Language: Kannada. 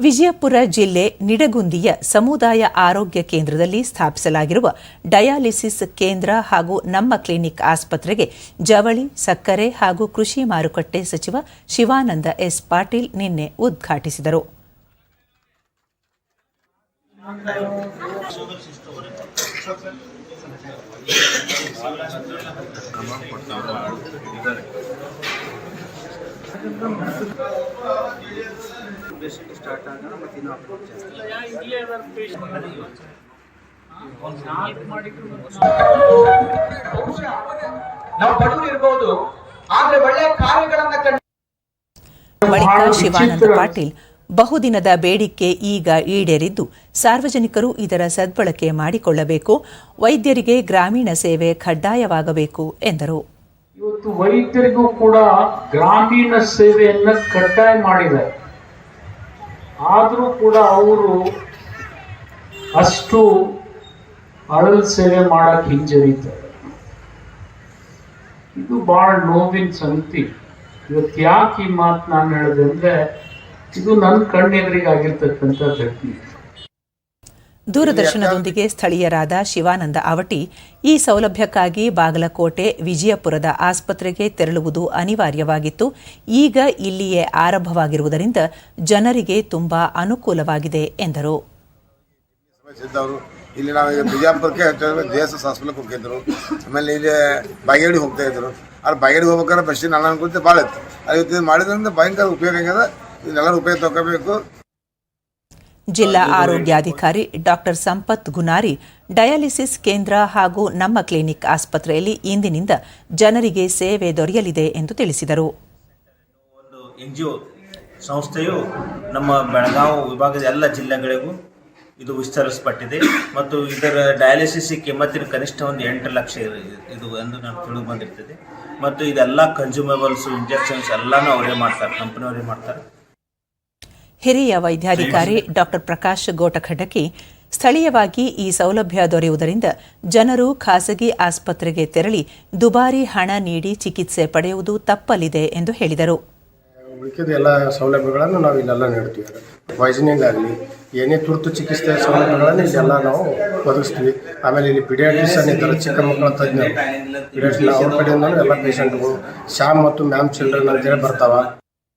ವಿಜಯಪುರ ಜಿಲ್ಲೆ ನಿಡಗುಂದಿಯ ಸಮುದಾಯ ಆರೋಗ್ಯ ಕೇಂದ್ರದಲ್ಲಿ ಸ್ಥಾಪಿಸಲಾಗಿರುವ ಡಯಾಲಿಸಿಸ್ ಕೇಂದ್ರ ಹಾಗೂ ನಮ್ಮ ಕ್ಲಿನಿಕ್ ಆಸ್ಪತ್ರೆಗೆ ಜವಳಿ, ಸಕ್ಕರೆ ಹಾಗೂ ಕೃಷಿ ಮಾರುಕಟ್ಟೆ ಸಚಿವ ಶಿವಾನಂದ ಎಸ್ ಪಾಟೀಲ್ ನಿನ್ನೆ ಉದ್ಘಾಟಿಸಿದರು. ಬಳಿಕ ಶಿವಾನಂದ ಪಾಟೀಲ್ ಬಹುದಿನದ ಬೇಡಿಕೆ ಈಗ ಈಡೇರಿದ್ದು ಸಾರ್ವಜನಿಕರು ಇದರ ಸದ್ಬಳಕೆ ಮಾಡಿಕೊಳ್ಳಬೇಕು, ವೈದ್ಯರಿಗೆ ಗ್ರಾಮೀಣ ಸೇವೆ ಕಡ್ಡಾಯವಾಗಬೇಕು ಎಂದರು. ಇವತ್ತು ವೈದ್ಯರಿಗೂ ಕೂಡ ಗ್ರಾಮೀಣ ಸೇವೆಯನ್ನ ಕಡ್ಡಾಯ ಮಾಡಿದ್ದಾರೆ. ಆದರೂ ಕೂಡ ಅವರು ಅಷ್ಟು ಅಳಲ್ ಸೇವೆ ಮಾಡಕ್ ಹಿಂಜರಿತಾರೆ. ಇದು ಬಹಳ ನೋವಿನ ಸಂಗತಿ. ಇವತ್ತು ಯಾಕೆ ಈ ಮಾತು ನಾನು ಹೇಳಿದೆ ಅಂದ್ರೆ, ಇದು ನನ್ನ ಕಣ್ಣೆದುರಿಗಾಗಿರ್ತಕ್ಕಂಥ ಘಟನೆ. ದೂರದರ್ಶನದೊಂದಿಗೆ ಸ್ಥಳೀಯರಾದ ಶಿವಾನಂದ ಅವಟಿ, ಈ ಸೌಲಭ್ಯಕ್ಕಾಗಿ ಬಾಗಲಕೋಟೆ, ವಿಜಯಪುರದ ಆಸ್ಪತ್ರೆಗೆ ತೆರಳುವುದು ಅನಿವಾರ್ಯವಾಗಿತ್ತು. ಈಗ ಇಲ್ಲಿಯೇ ಆರಂಭವಾಗಿರುವುದರಿಂದ ಜನರಿಗೆ ತುಂಬಾ ಅನುಕೂಲವಾಗಿದೆ ಎಂದರು. ಇಲ್ಲಿ ನಾವು ಬಿಜಾಪುರಕ್ಕೆ JSS ಹಾಸ್ಪಿಟಲ್ಗೆ ಹೋಗ್ತಿದ್ರು. ಆಮೇಲೆ ಇಲ್ಲಿ ಬಾಗೇಡಿ ಹೋಗ್ತಾ ಇದ್ರು. ಅಲ್ಲಿ ಬಾಗೇಡಿಗೆ ಹೋಗ್ಬೇಕಾದ್ರೆ ಬಸ್ಸಿನ ಅನುಕೂಲತೆ ಭಾಳ ಇತ್ತು. ಅದು ಮಾಡಿದ್ರಿಂದ ಭಯಂಕರ ಉಪಯೋಗ ಆಗ್ಯದ. ಇದನ್ನೆಲ್ಲರೂ ಉಪಯೋಗ ತಗೋಬೇಕು. ಜಿಲ್ಲಾ ಆರೋಗ್ಯಾಧಿಕಾರಿ ಡಾಕ್ಟರ್ ಸಂಪತ್ ಗುನಾರಿ ಡಯಾಲಿಸಿಸ್ ಕೇಂದ್ರ ಹಾಗೂ ನಮ್ಮ ಕ್ಲಿನಿಕ್ ಆಸ್ಪತ್ರೆಯಲ್ಲಿ ಇಂದಿನಿಂದ ಜನರಿಗೆ ಸೇವೆ ದೊರೆಯಲಿದೆ ಎಂದು ತಿಳಿಸಿದರು. ಒಂದು NGO ಸಂಸ್ಥೆಯು ನಮ್ಮ ಬೆಳಗಾವಿ ವಿಭಾಗದ ಎಲ್ಲ ಜಿಲ್ಲೆಗಳಿಗೂ ಇದು ವಿಸ್ತರಿಸಲ್ಪಟ್ಟಿದೆ ಮತ್ತು ಇದರ ಡಯಾಲಿಸಿಸ್ ಕಿಮ್ಮತ್ತಿನ ಕನಿಷ್ಠ ಒಂದು 8 ಲಕ್ಷ ಇದು ಎಂದು ನಾನು ತಿಳಿದು ಬಂದಿರ್ತದೆ. ಮತ್ತು ಇದೆಲ್ಲ ಕನ್ಸ್ಯೂಮೇಬಲ್ಸ್, ಇಂಜೆಕ್ಷನ್ಸ್ ಎಲ್ಲನೂ ಅವರೇ ಮಾಡ್ತಾರೆ, ಕಂಪನಿಯವರೇ ಮಾಡ್ತಾರೆ. ಹಿರಿಯ ವೈದ್ಯಾಧಿಕಾರಿ ಡಾಕ್ಟರ್ ಪ್ರಕಾಶ್ ಗೋಟಖಡ್ಡಕಿ, ಸ್ಥಳೀಯವಾಗಿ ಈ ಸೌಲಭ್ಯ ದೊರೆಯುವುದರಿಂದ ಜನರು ಖಾಸಗಿ ಆಸ್ಪತ್ರೆಗೆ ತೆರಳಿ ದುಬಾರಿ ಹಣ ನೀಡಿ ಚಿಕಿತ್ಸೆ ಪಡೆಯುವುದು ತಪ್ಪಲಿದೆ ಎಂದು ಹೇಳಿದರು. ಉಳಿದ ಎಲ್ಲ ಸೌಲಭ್ಯಗಳನ್ನು ನಾವು ಇಲ್ಲೆಲ್ಲ ನೀಡ್ತೀವಿ. ಪಾಯ್ಸನಿಂಗ್ ಆಗಲಿ, ಏನೇ ತುರ್ತು ಚಿಕಿತ್ಸೆ ಸೌಲಭ್ಯಗಳನ್ನು ಇಲ್ಲೆಲ್ಲ ನಾವು ಒದಗಿಸ್ತೀವಿ. ಆಮೇಲೆ ಇಲ್ಲಿ ಪಿಡಿಯಾಟ್ರಿಷಿಯನ್ ಇದ್ದಾರೆ, ಚಿಕ್ಕ ಮಕ್ಕಳ ತಜ್ಞರು, ಪಿಡಿಯಾಟ್ರಿಷಿಯನ್ ಅವ್ರ ಕಡೆಯಿಂದ ಎಲ್ಲ ಪೇಷಂಟ್ಗಳು ಶ್ಯಾಮ್ ಮತ್ತು ಮ್ಯಾಮ್ ಚಿಲ್ಡ್ರನ್ ಅಂತೇಳಿ ಬರ್ತಾವ.